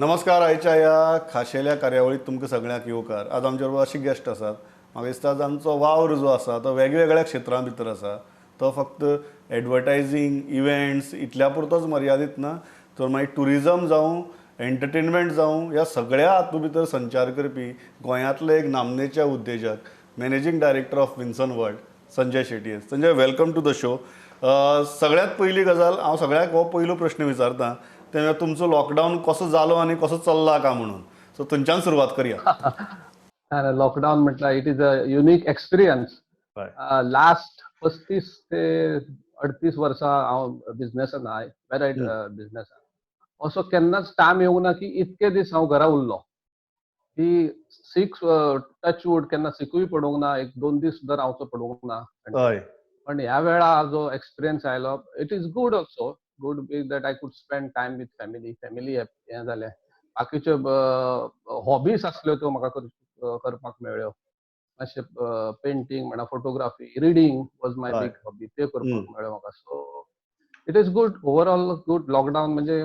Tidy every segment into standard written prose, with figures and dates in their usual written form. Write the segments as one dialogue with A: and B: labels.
A: नमस्कार. आयच्या ह्या खाशेल्या कार्यावळीत तुमकां सगळ्यांक येवकार. आज आमचे बरोबर अशी गेस्ट आसात. म्हाका दिसता आमचो वावर जो आसा तो वेगवेगळ्या क्षेत्रां भितर आसा. तो फक्त एडवर्टायझींग, इव्हेंट्स इतल्या पुरतोच मर्यादीत ना, तर मागीर टुरिजम जावं, एंटरटेनमेंट जावं, ह्या सगळ्या हातूं भितर संचार करपी गोंयांतले एक नामनेचे उद्देजक, managing director of Vinson world, Sanjay Shetye. Sanjay, welcome to the show. सगळ्यात पहिली गजाल हांव सगळ्याक हो पयलो प्रश्न विचारता, ते म्हणजे तुमचो लॉकडाऊन कसो जालो आनी कसो चल्ला का म्हणून. सो थंयच्यान सुरवात करया.
B: लॉकडाऊन म्हटलं it is a unique experience. Last 35 ते 38 वर्सां हांव बिझनेसान आय वेरायट बिझनेसान. असो केन्नाच टायम येवंक ना की इतके दीस हांव घरा उरलो की सीक टचवूड केन्ना सिकूय पडूंक ना, 1-2 दीस सुद्दां रावचो पडूंक ना. पण ह्या वेळा जो एक्सपिरियन्स आयलो, it is good also. Good be that I could spend time with family हें जालें. बाकीच्यो हॉबीज आसल्यो त्यो म्हाका करपाक मेळ्ळ्यो. अशें पेंटिंग म्हणा, फोटोग्राफी, रिडींग वॉज माय बीग हॉबी, ते करपाक मेळ्ळ्यो म्हाका. So it is good, overall good. Lockdown म्हणजे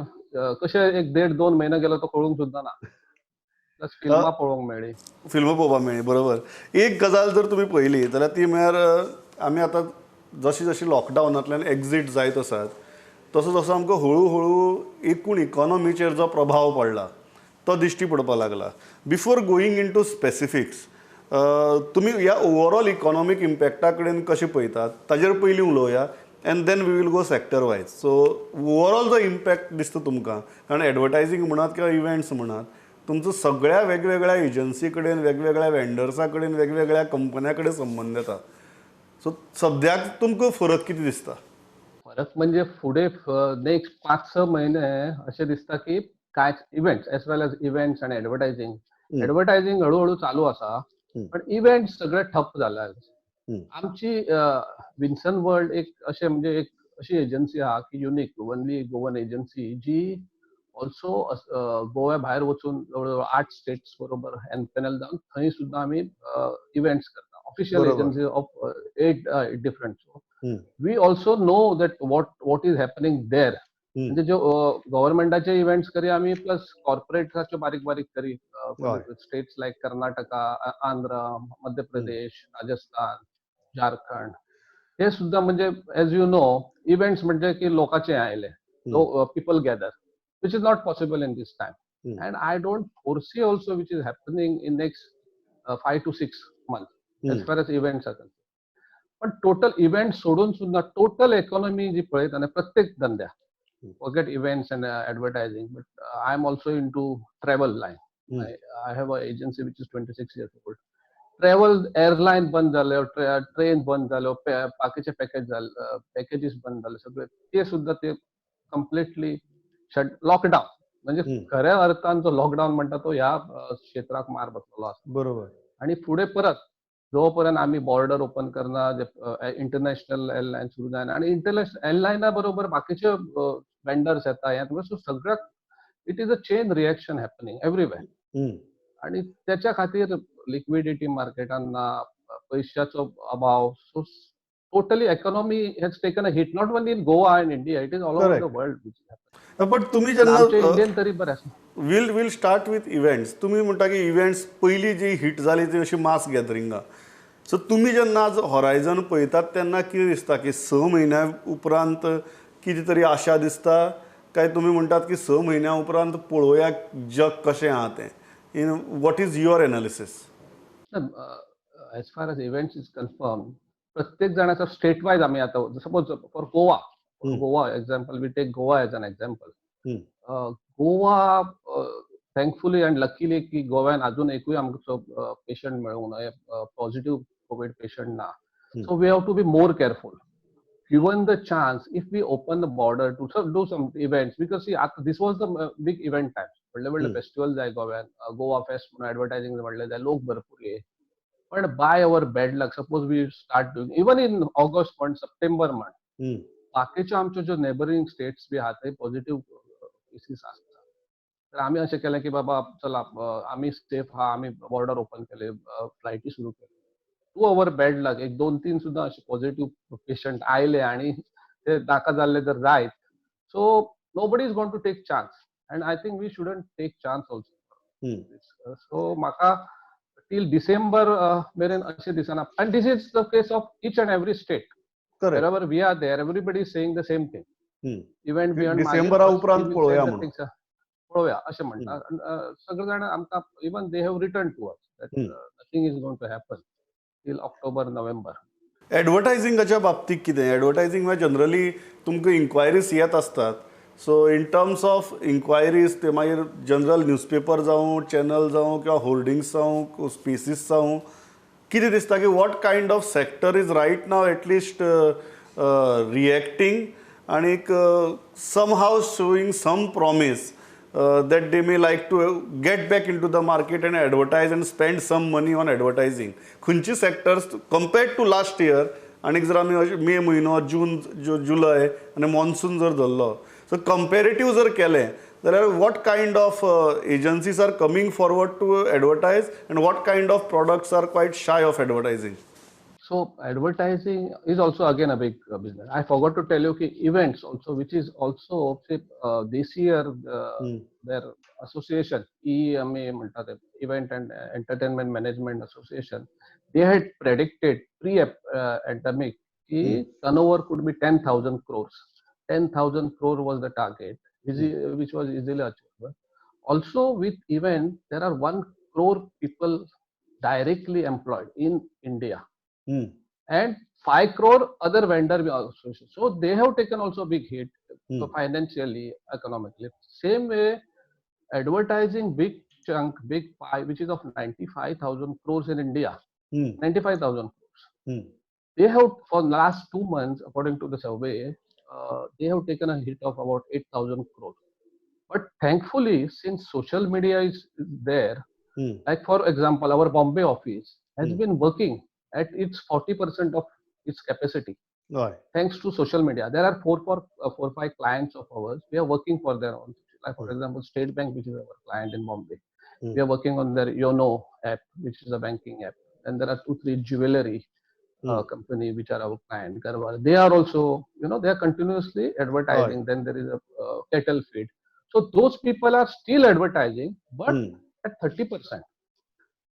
B: कशें 1-1.5-2 म्हयने गेलो तो कळूंक सुद्दां ना. प्लस फिल्मां पळोवंक मेळ्ळी.
A: फिल्म पळोवपाक मेळ्ळी, बरोबर. एक गजाल जर तुमी पळयली जाल्यार ती म्हळ्यार आमी आतां जशी जशी लॉकडावनांतल्यान एक्झीट जायत आसात, तसो तसो आमकां हळू हळू एकूण इकॉनॉमीचेर जो प्रभाव पडला तो दिश्टी पडपाक लागला. Before going into specifics, तुमी ह्या ओवरऑल इकॉनॉमीक इम्पॅक्टा कडेन कशें पळयतात ताजेर पयलीं उलोवया, and then we will go sector wise. So overall जो इम्पॅक्ट दिसता तुमकां, कारण एडवर्टायझींग म्हणात किंवा इव्हेंट्स म्हणात, तुमचो सगळ्या वेगवेगळ्या एजन्सी कडेन, वेगवेगळ्या वेंडर्सा कडेन, वेगवेगळ्या कंपन्या कडेन संबंद येता. सो सद्याक तुमकां फरक कितें दिसता?
B: फरक म्हणजे फुडें नेक्स्ट 5-6 म्हयने अशें दिसता की कांय events as well as events आनी एडवर्टायझींग हळूहळू चालू आसा, पण इव्हेंट्स सगळे ठप्प जाले. आमची विन्सन वर्ल्ड एक अशें म्हणजे एक अशी एजन्सी आहा की युनिक, ओनली गोवन एजन्सी, जी ऑल्सो गोव्या भायर वचून जवळ 8 स्टेट्स बरोबर एनपॅनल जावन थंय सुद्दां आमी इव्हेंट्स करता. Official agency of 8 different. We also know that what is happening there. म्हणजे ज्यो गव्हर्नमेंटाचे इव्हेंट्स करी आमी, प्लस कॉर्पोरेट्साच्यो बारीक बारीक करी. स्टेट्स लायक कर्नाटका, आंध्र, मध्य प्रदेश, राजस्थान, झारखंड, हे सुद्दां म्हणजे एज यू नो इव्हेंट्स म्हणजे की लोकांचे आयले, people gather, which is not possible in this time. And I don't foresee also which is happening in next 5 to 6 months as far as events are concerned. पण total event सोडून सुद्धा total economy जी पळयता ना प्रत्येक धंद्या, forget events and advertising, but I am also into travel line. I have an agency which is 26 years old. Travel, airline बंद झाले, train बंद झालो, बाकीचे पॅकेजेस बंद झाले, सगळे ते सुद्धा ते कम्प्लिटली लॉकडाऊन. म्हणजे खऱ्या अर्थान जो लॉकडाऊन म्हणता तो ह्या क्षेत्राक मार बसलेलो आसा.
A: बरोबर.
B: आणि पुढे परत जोपर्यंत आम्ही बॉर्डर ओपन करणार, इंटरनॅशनल एअरलाईन सुरू जाणार आणि इंटरनॅशनल एअरलाईना बरोबर बाकीचे वेंडर्स येतात, सो सगळ्यात it is a chain reaction happening everywhere. आणि त्याच्या खातीर लिक्विडिटी मार्केटांना, पैशाचो अभाव, so totally economy has taken a hit, not only in Goa and India, it is all over the world.
A: पण तुम्ही जेन्ना
B: इंडियन तरी बरें आसा.
A: Will start with events. तुम्ही म्हणटा की इव्हेंट्स पयली जी हिट जाली ती अशी मास गॅदरिंगां. सो तुम्ही जेन्ना आज हॉरायझन पळयतात तेन्ना कितें दिसता की 6 म्हयन्या उपरांत कितें तरी आशा दिसता, काय तुम्ही म्हणटात की 6 म्हयन्या उपरांत पळोवया जग कशें आहा तें? In what is your analysis?
B: As far as events is confirm, प्रत्येक जाणाचा स्टेट वाईज आम्ही आता suppose for Goa example, we take Goa as an example. Goa thankfully and luckily की गोव्यान अजून एकूय आमचो पेशंट मेळूंक ना, पॉझिटिव्ह कोविड पेशंट ना. So we have to be more careful. Given the chance, if we open the border to do some events, because see, this was the big event time. व्हडले festivals जाय गोव्यान, Goa fest म्हणून एडवर्टायझिंग व्हडले जाय, लोक भरपूर ये. पण by our bad luck, suppose we start doing even in August month, September month, बाकीच्यो आमच्यो ज्यो नेबरिंग स्टेट्स बी आहा थंय पॉझिटिव्ह केसीस आसता. तर आमी अशें केलें की बाबा चला, आमी सेफ आहा, आमी बॉर्डर ओपन केले, फ्लायटी सुरू केले. टू अवर बॅड लक 1-2-3 सुद्दां असे पॉझिटिव्ह पेशंट आयले आणि ते नाका जाल्ले जर जायत. So nobody is going to take chance. and I think we shouldn't take chance also.
A: Hmm.
B: So maka till December मेरेन अशें दिसना, and this is the case of each and every state.
A: Correct.
B: Wherever we are there, everybody is saying the same thing. Event beyond मागीर
A: डिसेंबरा
B: first
A: उपरांत
B: we will
A: पळोवया
B: set the
A: म्हणून.
B: things. पळोवया अशें म्हणटा. सगळे जाण आमकां even they have written to us that nothing is going to happen till October, November.
A: एडवर्टायझिंगाच्या बाबतीत कितें? एडवर्टायझिंग म्हळ्यार जनरली तुमकां इन्क्वायरीज येत असतात. सो इन टर्म्स ऑफ इन्क्वायरीज ते मागीर जनरल न्यूजपेपर जावं, चॅनल जावं किंवा होर्डिंग्स जावं, स्पेसीस जावं, कितें दिसता की what kind of sector is right now at least reacting आनीक somehow showing some promise that they may like to get back into the market and advertise and spend some money on advertising. खंयची sectors compared to last year, आनीक जर आमी मे म्हयनो, जून, जुलय आनी monsoon जर धरलो, सो कंपेरेटीव जर केलें जाल्यार what kind of agencies are coming forward to advertise and what kind of products are quite shy of advertising?
B: So advertising is also again a big business. I forgot to tell you that events also, which is also this year their association, EMA, Event and Entertainment Management Association, they had predicted pre-pandemic that turnover could be 10,000 crores. 10,000 crore was the target, which was easily achievable. Also with event, there are 1 crore people directly employed in India. And 5 crore other vendor associations. So they have taken also a big hit financially, economically. Same way, advertising big chunk, big pie, which is of 95,000 crores in India. 95,000 crores. They have, for the last 2 months, according to the survey, they have taken a hit of about 8,000 crores. But thankfully, since social media is there, like for example, our Bombay office has been working at its 40% of its capacity.
A: Right.
B: Thanks to social media. There are 4-5 clients of ours. We are working for their own. Like for example, State Bank, which is our client in Bombay. We are working on their YONO app, which is a banking app. And there are 2-3 jewelry company which are our client. They are also, they are continuously advertising. Right. Then there is a cattle feed. So those people are still advertising, but at 30%.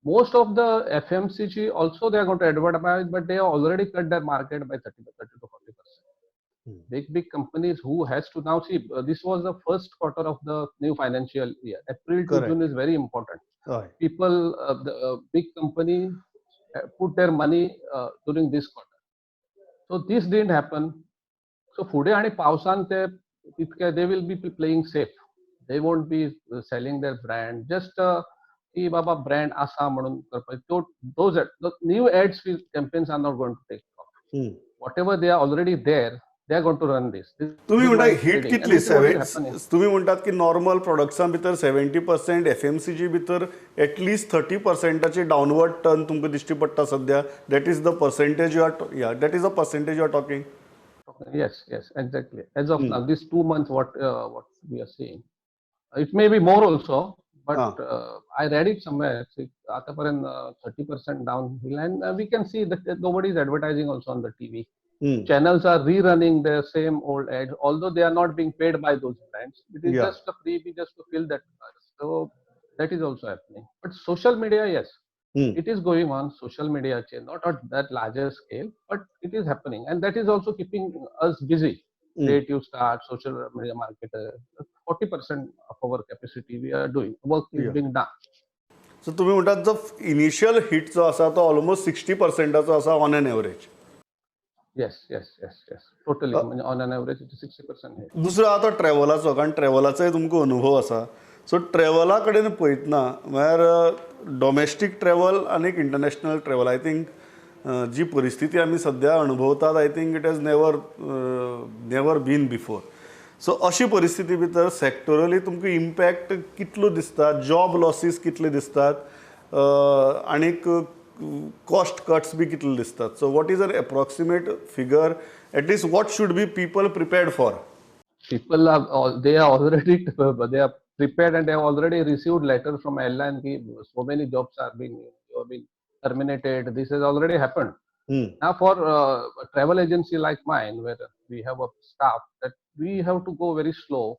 B: Most of the FMCG also they are going to advertise, but they have already cut their market by 30 to 40%. Big companies who has to now see, this was the first quarter of the new financial year. April to June is very important. Right. People, the big company put their money during this quarter. So this didn't happen. So फुडें आणि पावसान they will be playing safe. They won't be selling their brand. Just की बाबा brand असा म्हणून करपाचे. Those new ads campaigns are not going to take off. Whatever they are already there, they are going to run this.
A: तुम्ही म्हणटा hit कितली? तुम्ही म्हणटात की नॉर्मल प्रोडक्ट्सां भितर 70%, FMCG भितर एटलीस्ट 30%चे डावनवर्ड टर्न तुमकां दिश्टी पडटा सद्या. That is the percentage that is a percentage you are talking.
B: Yes, exactly. As of now, these 2 months, what we are seeing, it may be more also. But I read it somewhere. Ataparan 30% downhill, and we can see that nobody is advertising also on the TV. Channels are rerunning their same old ads, although they are not being paid by those brands. It is just a freebie just to fill that. So that is also happening. But social media, yes, it is going on. Social media, not at that larger scale, but it is happening, and that is also keeping us busy. Creative start, social media marketer, 40% of our capacity we are doing. Work is being done.
A: So तुम्ही म्हणतात जो initial hit जो आसा तो almost 60%ाचो आसा on an average.
B: Yes. Totally. On an average, it is 60% hit.
A: दुसरो आता ट्रॅव्हलाचो, कारण ट्रॅव्हलाचोय तुमकां अनुभव आसा. सो ट्रॅव्हला कडेन पळयतना म्हळ्यार डॉमेस्टीक ट्रॅव्हल आनी इंटरनॅशनल ट्रॅव्हल, आय थिंक जी परिस्थिती आमी सद्या अनुभवतात, I think it has never been before. So अशी परिस्थिती भितर सॅक्टरली तुमकां इम्पॅक्ट कितलो दिसता? जॉब लॉसीस कितले दिसतात? आनीक कॉस्ट कट्स बी कितले दिसतात? So what is an approximate figure? At least what should be people prepared for?
B: People they are already prepared, and they have already received letters from airline that so many jobs are being terminated. This has already happened. Now for a travel agency like mine, where we have a staff, that we have to go very slow.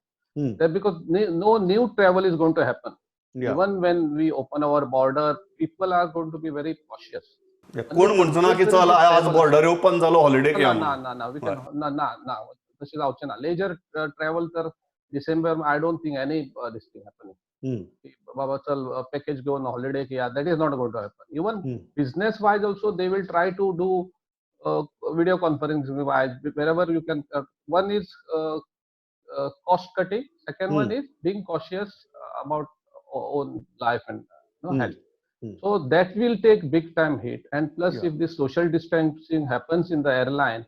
B: because no new travel is going to happen.
A: Yeah.
B: Even when we open our border, people are going to be very cautious.
A: कोण म्हणतो ना की चल आज border open जालो holiday
B: ना ना ना ना we can ना ना ना तसे जावचे ना लेजर ट्रॅव्हल तर December I don't think any this thing happening बाबा चल पॅकेज घेऊन हॉलिडे किया that is not going to happen even business wise also they will try to do video conferencing wise wherever you can one is cost cutting, second one is being cautious about own life and health. So that will take big time hit, and plus if the social distancing happens in the airline,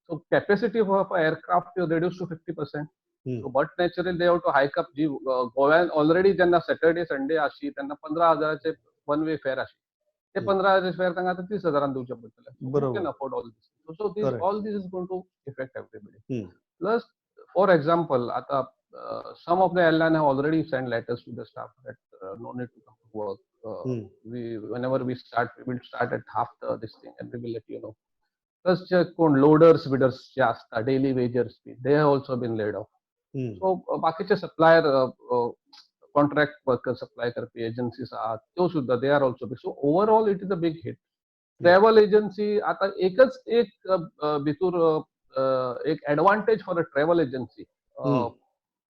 B: so capacity of a aircraft is reduced to 50%. So but naturally they have to hike up the Goan already त्यांना Saturday Sunday अशी त्यांना 15,000चे one way fare अशी ते 15,000 fare त्यांना आता 30,000 देऊ शकतात. You can afford all this. So this all this is going to affect everybody. Plus for example आता some of the airline have already sent letters to the staff that no need to come to work. Whenever we start, we will start at half this thing, and we will let you know. Plus, loaders, bidders, daily wagers, they have also been laid off. So, बाकीचे supplier, contract workers, supply agencies are those they are also big. So overall, it is a big hit. Travel agency आता एकच एक भितूर एक advantage for a travel agency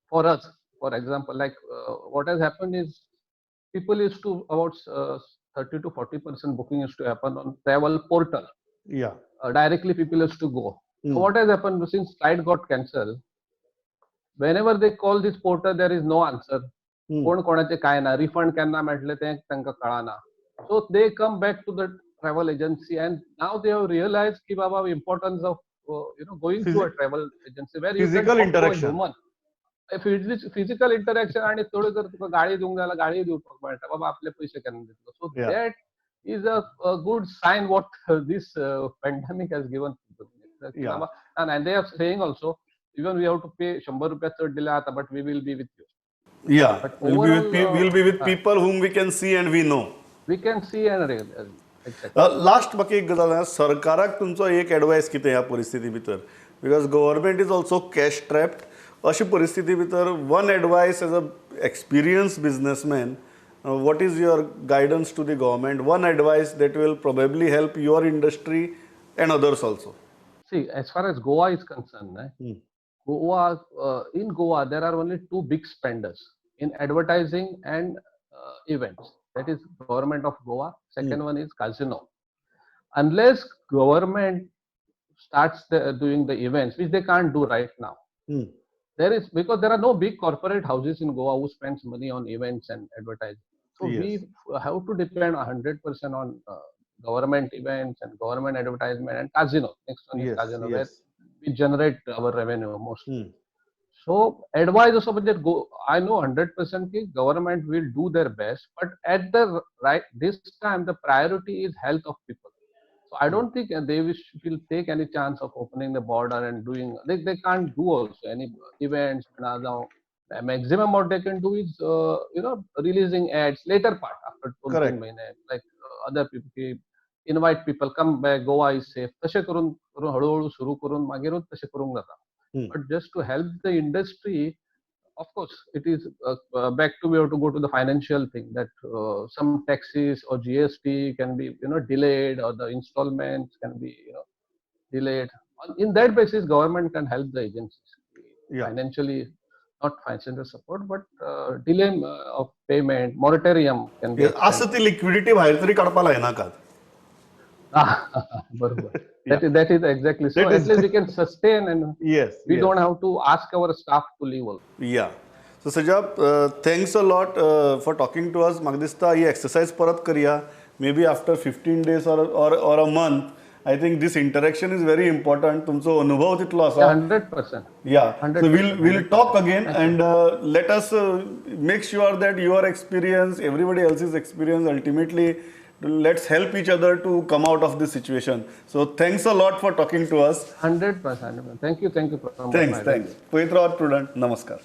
B: for us. For example, like what has happened is people used to about 30 to 40% booking used to happen on travel portal.
A: Yeah.
B: Directly people used to go. So what has happened since flight got cancelled? Whenever they call this portal, there is no answer. कोण कोणाचे काय ना refund केन्ना मेळटले ते तांकां कळना. So they come back to the travel agency and now they have realized की बाबा importance of going to a travel agency where
A: physical
B: you can
A: interaction.
B: human. Physical interaction आणि थोडं जर तुका गाडी दिवंक जाल्यार गाडी दिवपाक मेळटा बाबा आपले पयशे केन्ना दितलो. So that is a good sign what this pandemic has given people. And they are saying also even we have to pay 100 रुपया चड दिले आता but we will be with you.
A: Yeah, we'll be with people whom we can see and we know.
B: We can see and exactly.
A: Last बाकी एक गजाल सरकाराक तुमचो एक एडवायस कितें ह्या परिस्थिती भितर because government is also cash trapped अशी परिस्थिती भितर one advice as a experience businessman what is your guidance to the government, one advice that will probably help your industry and others also?
B: See, as far as Goa is concerned, in Goa there are only two big spenders in advertising and events. That is government of Goa. Second one is casino. Unless government starts doing the events, which they can't do right now, because there are no big corporate houses in Goa who spends money on events and advertising. So we have to depend 100% on government events and government advertisement and casino. Next one is casino, where we generate our revenue mostly. So advise also, but I know 100% that government will do their best, but at the this time the priority is health of people. So I don't think they will take any chance of opening the border and doing. They can't do also any events. Now, maximum what they can do is releasing ads later part after 2 months, like other people invite people, come back, Goa is safe. तशें करून हळूहळू सुरू करून मागीरूच तशें करूंक जाता. But just to help the industry, of course, it is back to we have to go to the financial thing that some taxes or GST can be delayed, or the installments can be delayed. In that basis, government can help the agencies financially, not financial support, but delay of payment, moratorium can be.
A: असं ती liquidity बाहेर तरी काढपाक लायना का?
B: बरोबर. That is exactly. So at least we can sustain and we don't have to ask our staff to leave also.
A: Yeah. So Sajab, thanks a lot for talking to us. म्हाका दिसता ही exercise परत करूया. Maybe after 15 days or a month. I think this interaction is very important. तुमचो अनुभव तितलो आसा.
B: 100%.
A: Yeah. 100%. So we'll talk again and let us make sure that your experience, everybody else's experience, ultimately let's help each other to come out of this situation. So thanks a lot for talking to us.
B: 100%. Thank you.
A: Thanks. Pavitra or Prudent. Namaskar.